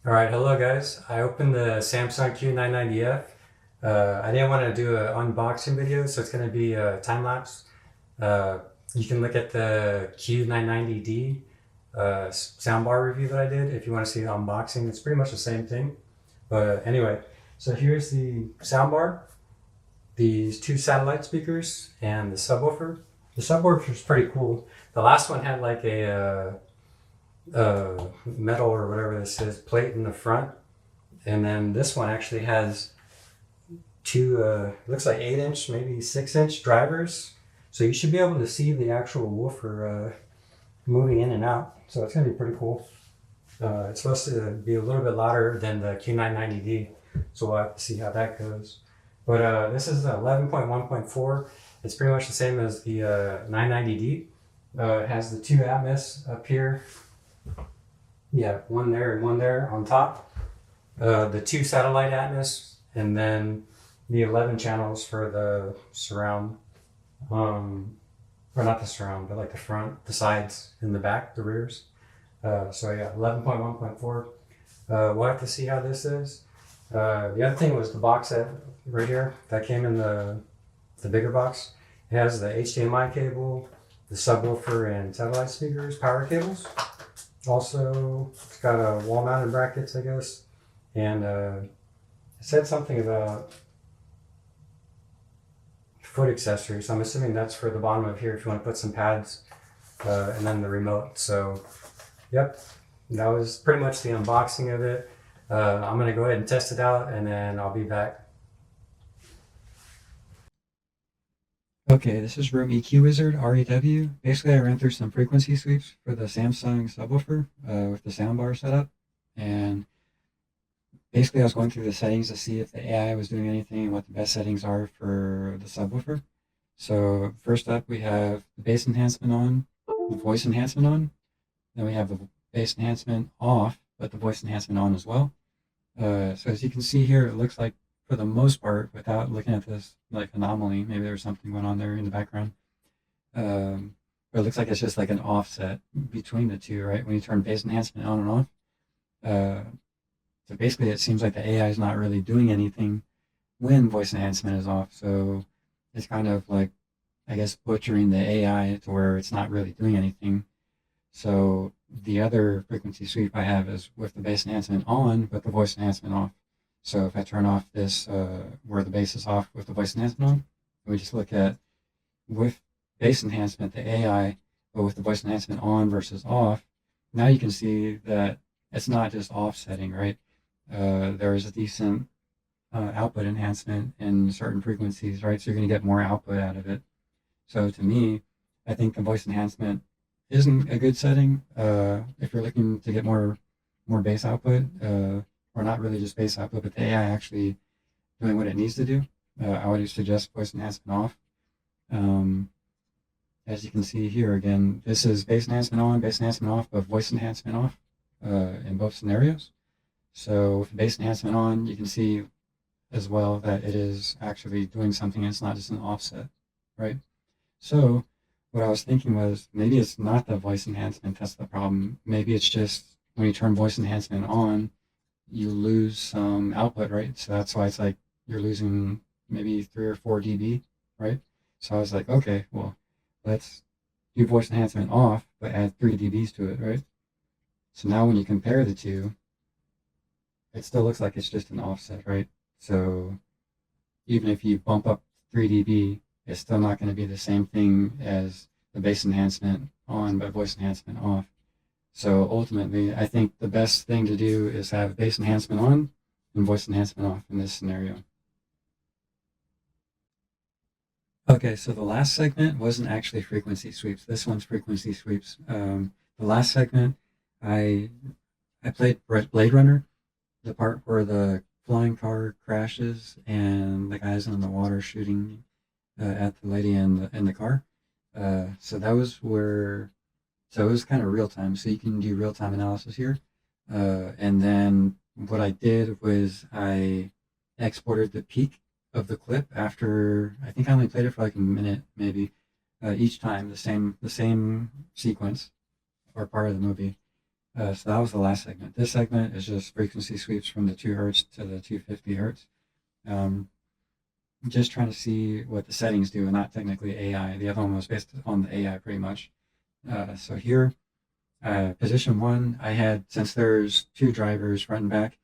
All right, hello guys. I opened the Samsung Q990F. I didn't want to do an unboxing video, so it's going to be a time lapse. Uh, you can look at the Q990D soundbar review that I did if you want to see the unboxing. It's pretty much the same thing. But anyway, so here's the soundbar, these two satellite speakers, and the subwoofer. The subwoofer is pretty cool. The last one had like a metal or whatever this is plate in the front. And then this one actually has two, looks like 8 inch, maybe 6 inch drivers. So you should be able to see the actual woofer moving in and out. So it's going to be pretty cool. It's supposed to be a little bit louder than the Q990D. So we'll have to see how that goes. But this is 11.1.4. It's pretty much the same as the 990D. It has the two Atmos up here. Yeah, one there and one there on top. The two satellite Atmos, and then the 11 channels for the surround, or not the surround, but like the front, the sides, and the back, the rears. So yeah, 11.1.4. We'll have to see how this is. The other thing was the box set right here that came in the bigger box. It has the HDMI cable, the subwoofer, and satellite speakers, power cables. Also, it's got a wall mounted brackets, I guess. And it said something about foot accessories. I'm assuming that's for the bottom of here if you want to put some pads, and then the remote. So, yep, that was pretty much the unboxing of it. I'm going to go ahead and test it out, and then I'll be back. Okay, this is Room EQ Wizard, REW. Basically, I ran through some frequency sweeps for the Samsung subwoofer with the soundbar setup. And basically, I was going through the settings to see if the AI was doing anything and what the best settings are for the subwoofer. So first up, we have the bass enhancement on, the voice enhancement on. Then we have the bass enhancement off, but the voice enhancement on as well. So as you can see here, it looks like for the most part, without looking at this like anomaly, maybe there's something going on there in the background. But it looks like it's just like an offset between the two, right? When you turn bass enhancement on and off. So basically, it seems like the AI is not really doing anything when voice enhancement is off. So it's kind of like, I guess, butchering the AI to where it's not really doing anything. So the other frequency sweep I have is with the bass enhancement on, but the voice enhancement off. So if I turn off this, where the bass is off with the voice enhancement on, we just look at with bass enhancement, the AI, but with the voice enhancement on versus off, now you can see that it's not just offsetting, right? There's a decent output enhancement in certain frequencies, right? So you're going to get more output out of it. So to me, I think the voice enhancement isn't a good setting if you're looking to get more bass output, or not really just bass output, but the AI actually doing what it needs to do. I would suggest voice enhancement off. Um, as you can see here again, this is bass enhancement on, bass enhancement off, but voice enhancement off in both scenarios. So with bass enhancement on, you can see as well that it is actually doing something. It's not just an offset, right? So what I was thinking was maybe it's not the voice enhancement that's the problem. Maybe it's just when you turn voice enhancement on, you lose some output, right? So that's why it's like you're losing maybe 3 or 4 dB, right? So I was like, okay, well, let's do voice enhancement off, but add 3 dBs to it, right? So now when you compare the two, it still looks like it's just an offset, right? So even if you bump up 3 dB, it's still not going to be the same thing as the bass enhancement on, but voice enhancement off. So ultimately, I think the best thing to do is have bass enhancement on and voice enhancement off in this scenario. Okay, so the last segment wasn't actually frequency sweeps. This one's frequency sweeps. The last segment, I I played Blade Runner, the part where the flying car crashes and the guy's in the water shooting at the lady in the car. So that was where, so it was kind of real time. So you can do real time analysis here. And then what I did was I exported the peak of the clip after, I think I only played it for like a minute maybe, each time, the same sequence or part of the movie. So that was the last segment. This segment is just frequency sweeps from the 2 hertz to the 250 hertz. Um, just trying to see what the settings do, and not technically AI. The other one was based on the AI pretty much. So here, position 1, I had, since there's 2 drivers front and back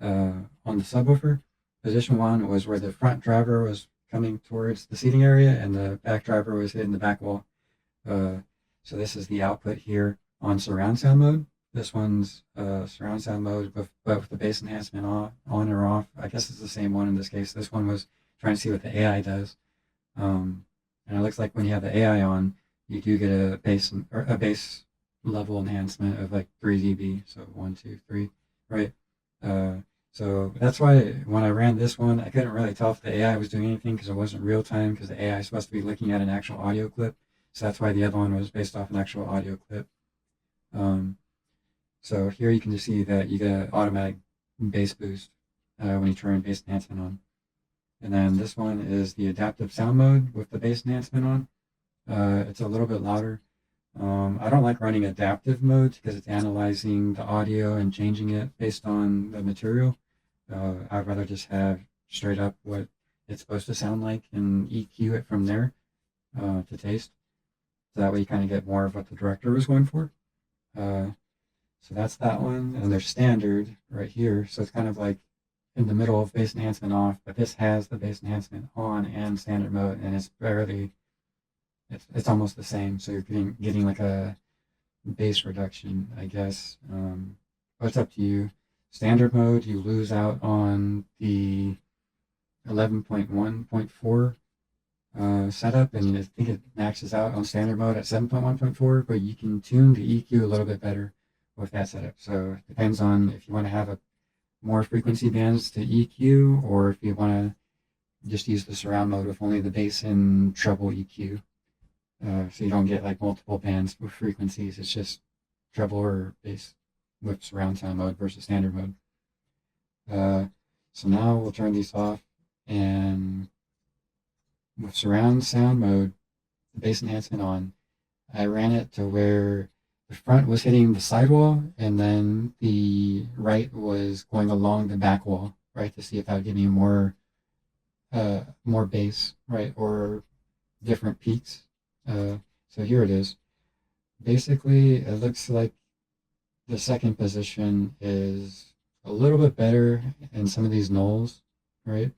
on the subwoofer, position 1 was where the front driver was coming towards the seating area and the back driver was hitting the back wall. So this is the output here on surround sound mode. This one's surround sound mode, but with the bass enhancement on or off. I guess it's the same one in this case. This one was trying to see what the AI does. And it looks like when you have the AI on, you do get a bass level enhancement of like 3 dB. So 1, 2, 3, right? So that's why when I ran this one, I couldn't really tell if the AI was doing anything because it wasn't real time, because the AI is supposed to be looking at an actual audio clip. So that's why the other one was based off an actual audio clip. So here you can just see that you get an automatic bass boost when you turn bass enhancement on. And then this one is the adaptive sound mode with the bass enhancement on. It's a little bit louder. I don't like running adaptive modes because it's analyzing the audio and changing it based on the material. I'd rather just have straight up what it's supposed to sound like and EQ it from there to taste. So that way you kind of get more of what the director was going for. So that's that one. And there's standard right here. So it's kind of like in the middle of bass enhancement off, but this has the bass enhancement on and standard mode, and it's almost the same. So you're getting like a bass reduction, I guess. But it's up to you. Standard mode, you lose out on the 11.1.4 setup, and I think it maxes out on standard mode at 7.1.4, but you can tune the EQ a little bit better with that setup. So it depends on if you want to have more frequency bands to EQ, or if you want to just use the surround mode with only the bass and treble EQ. So you don't get like multiple bands with frequencies. It's just treble or bass with surround sound mode versus standard mode. So now we'll turn these off, and with surround sound mode, the bass enhancement on, I ran it to where the front was hitting the sidewall, and then the right was going along the back wall, right, to see if that would give me more bass, right, or different peaks. So here it is. Basically, it looks like the second position is a little bit better in some of these nulls, right?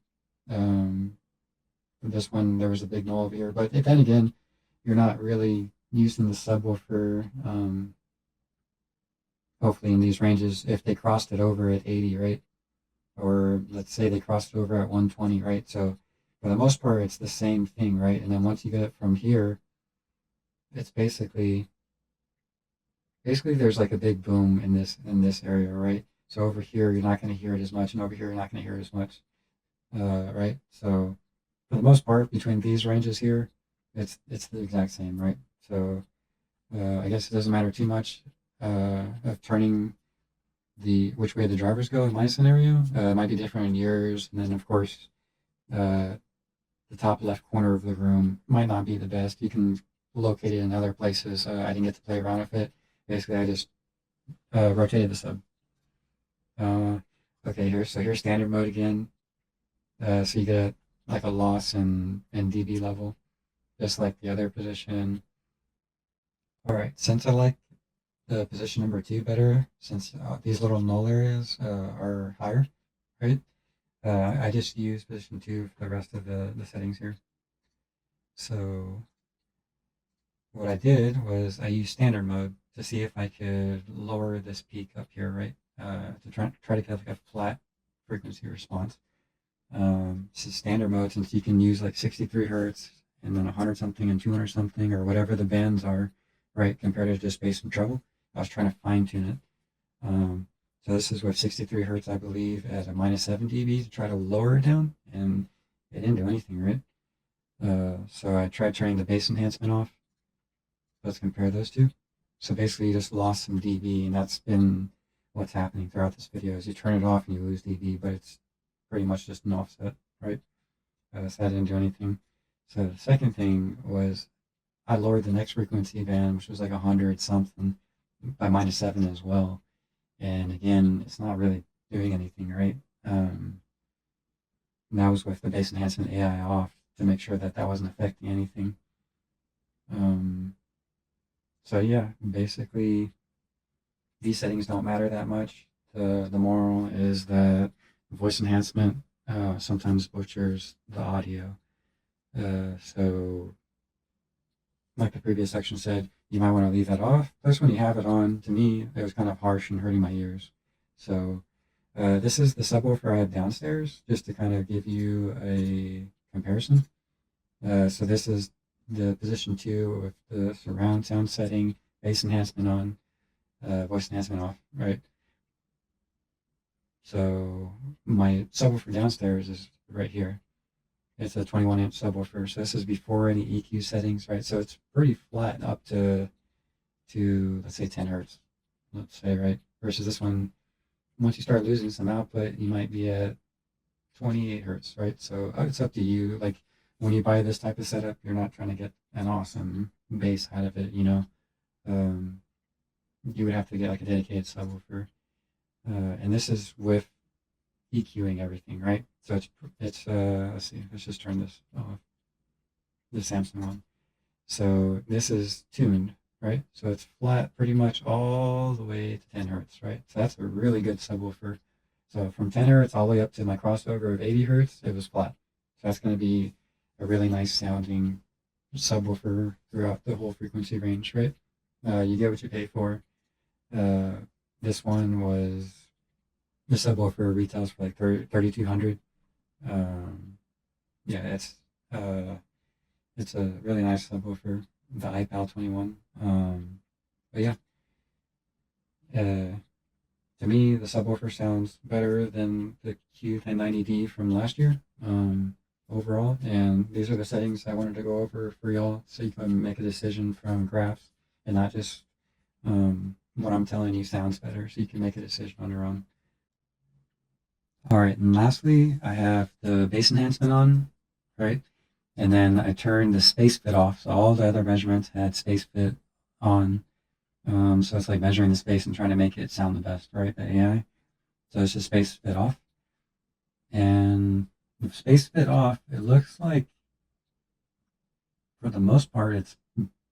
This one, there was a big null over here, but then again, you're not really using the subwoofer, hopefully in these ranges, if they crossed it over at 80, right? Or let's say they crossed it over at 120, right? So for the most part, it's the same thing, right? And then once you get it from here, it's basically there's like a big boom in this area, right? So over here, you're not going to hear it as much, and over here, you're not going to hear it as much, right? So for the most part, between these ranges here, it's the exact same, right? So I guess it doesn't matter too much of turning which way the drivers go in my scenario. It might be different in yours, and then of course the top left corner of the room might not be the best. You can locate it in other places. I didn't get to play around with it. Basically, I just rotated the sub. Okay, here's standard mode again. So you get like a loss in dB level, just like the other position. All right, since I like the position number 2 better, since these little null areas are higher, right? I just use position 2 for the rest of the settings here. So what I did was I used standard mode to see if I could lower this peak up here, right? To try to get like a flat frequency response. This is standard mode, since you can use like 63 hertz and then 100 something and 200 something, or whatever the bands are, right? Compared to just bass and treble. I was trying to fine tune it. So this is with 63 hertz, I believe, at a -7 dB to try to lower it down, and it didn't do anything, right? So I tried turning the bass enhancement off. Let's compare those two. So basically you just lost some dB, and that's been what's happening throughout this video, is you turn it off and you lose dB, but it's pretty much just an offset, right? So that didn't do anything. So the second thing was I lowered the next frequency band, which was like 100 something, by -7 as well. And again, it's not really doing anything, right? That was with the bass enhancement AI off to make sure that that wasn't affecting anything. So yeah, basically these settings don't matter that much. The moral is that voice enhancement sometimes butchers the audio. So like the previous section said, you might want to leave that off. Plus when you have it on, to me, it was kind of harsh and hurting my ears. So this is the subwoofer I have downstairs, just to kind of give you a comparison. So this is the position 2 with the surround sound setting, bass enhancement on, voice enhancement off, right? So my subwoofer downstairs is right here. It's a 21-inch subwoofer, so this is before any EQ settings, right? So it's pretty flat up to let's say 10 hertz, let's say, right? Versus this one, once you start losing some output, you might be at 28 hertz, right? So it's up to you. Like when you buy this type of setup, you're not trying to get an awesome bass out of it, you know. You would have to get like a dedicated subwoofer, and this is with EQing everything, right? So it's let's see, let's just turn this off, the Samsung one. So this is tuned, right? So it's flat pretty much all the way to 10 hertz, right? So that's a really good subwoofer. So from 10 hertz all the way up to my crossover of 80 hertz, it was flat. So that's going to be a really nice sounding subwoofer throughout the whole frequency range, right? You get what you pay for. This one was, the subwoofer retails for like 3,200. Yeah, it's a really nice subwoofer, the iPal 21. But yeah, to me, the subwoofer sounds better than the Q990D from last year, overall. And these are the settings I wanted to go over for y'all, so you can make a decision from graphs and not just what I'm telling you sounds better, so you can make a decision on your own. All right, and lastly, I have the bass enhancement on, right? And then I turned the SpaceFit off, so all the other measurements had SpaceFit on. So it's like measuring the space and trying to make it sound the best, right? The AI. So it's just SpaceFit off. And with SpaceFit off, it looks like for the most part it's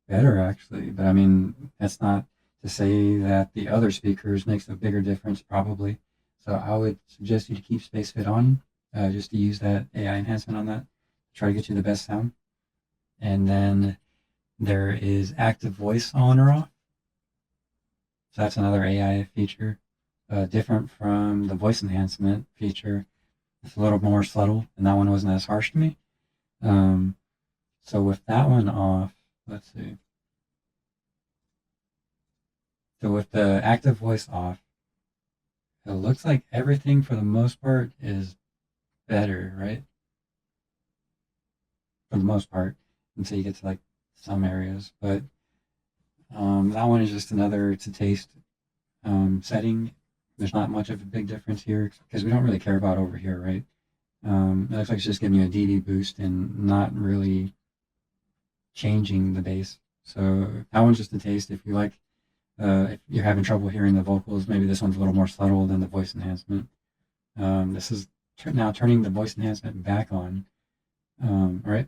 better actually. But I mean, that's not to say that the other speakers makes a bigger difference probably. So I would suggest you to keep SpaceFit on, just to use that AI enhancement on that. Try to get you the best sound. And then there is active voice on or off. So that's another AI feature, different from the voice enhancement feature. It's a little more subtle, and that one wasn't as harsh to me. So with that one off, let's see. So with the active voice off, it looks like everything for the most part is better, right? For the most part, until you get to like some areas. But that one is just another to taste setting. There's not much of a big difference here because we don't really care about over here, right? It looks like it's just giving you a dB boost and not really changing the bass. So that one's just a taste. If you like, if you're having trouble hearing the vocals, maybe this one's a little more subtle than the voice enhancement. This is now turning the voice enhancement back on, right?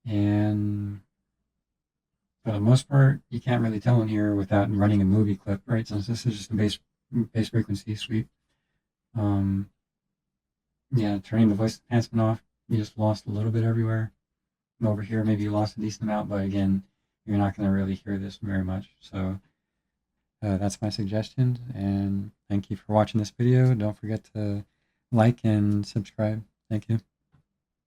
And for the most part, you can't really tell in here without running a movie clip, right? Since this is just a bass frequency sweep. Yeah, turning the voice enhancement off, you just lost a little bit everywhere. And over here, maybe you lost a decent amount, but again, you're not going to really hear this very much. So that's my suggestion, and thank you for watching this video. Don't forget to like and subscribe. Thank you.